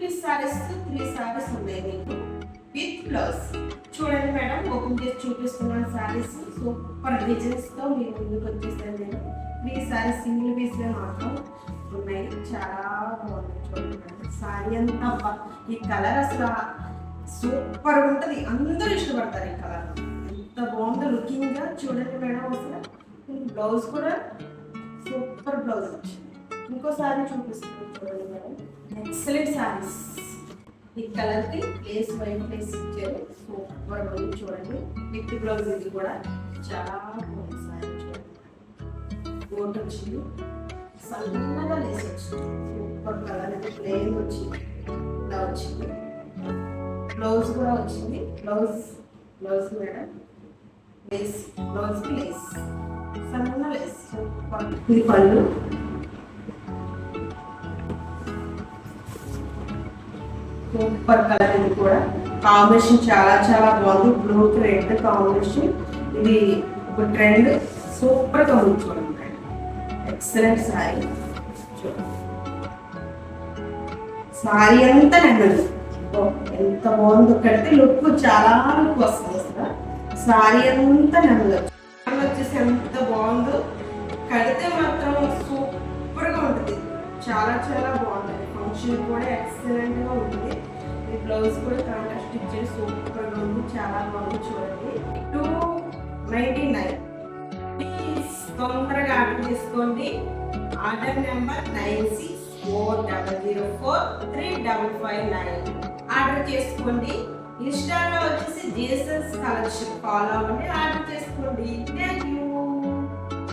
Piece saris 3 saris ఉన్నాయి మీకు with blouse. చూడండి మేడం, ఓపెన్ చేసి చూపిస్తున్నాను సారీస్. సూపర్ డిజైన్స్ తో మీ ముందుకు వచ్చేసాను నేను. 3 సారీస్ సింగిల్ పీస్ మాత్రం ఉన్నాయి, చాలా బాగుంది. చూడండి మేడం, సారీ అంతా ఈ కలర్ అసలు సూపర్ ఉంటుంది, అందరూ ఇష్టపడతారు ఈ కలర్. ఎంత బాగుందో లుకింగ్ గా. చూడండి మేడం, అసలు బ్లౌజ్ కూడా సూపర్ బ్లౌజ్ వచ్చింది. ఇంకోసారి చూపిస్తున్నాను చూడండి మేడం, ఎక్సలెంట్ సారీస్. ఈ కలర్ కి లేస్ వైట్ లేస్ ఇచ్చారు, సూపర్ ఉంది. చూడండి విత్ బ్లౌజ్, ఇది కూడా చాలా బాగుంది సారీ. చూడండి కోట్ వచ్చింది, సన్నగా లేస్ వచ్చింది, సూపర్ కలర్. ఇది ప్లెయిన్ వచ్చింది, ఇలా వచ్చింది. బ్లౌజ్ కూడా వచ్చింది, బ్లౌజ్ మేడం లేస్, బ్లౌజ్ కి లేస్, సన్న లేస్, సూపర్. ఇది పళ్ళు, సూపర్ కలర్. ఇది కూడా కాంబినేషన్ చాలా చాలా బాగుంది, బ్లూ కి రెడ్ కాంబినేషన్. ఇది ఒక ట్రెండ్, సూపర్ గా ఉంది. చూడండి ఎక్సలెంట్ సారీ. చూడండి సారీ అంతా నెమ్మది, ఎంత బాగుందో. కడితే లుక్ చాలా లుక్ వస్తుంది అసలు. సారీ అంతా నెమ్మది వచ్చేసి ఎంత బాగుందో, కడితే మాత్రం సూపర్ గా ఉంటుంది, చాలా చాలా బాగుంటుంది. ఫంక్షన్ కూడా ఎక్సలెంట్ గా ఉంటుంది. ఈ బ్లౌజ్ కూడా కాంట్రాస్ట్ ఇచ్చేది సూపర్ గా ఉంది, చాలా బాగుంది. చూడండి 299. ప్లీజ్ తొందరగా ఆర్డర్ చేసుకోండి. Order number 9640043559. ఆర్డర్ చేసుకోండి. ఇన్స్టాలో వచ్చేసి జీసస్ కలెక్షన్ ఫాలో అవ్వండి, ఆర్డర్ చేసుకోండి. Thank you.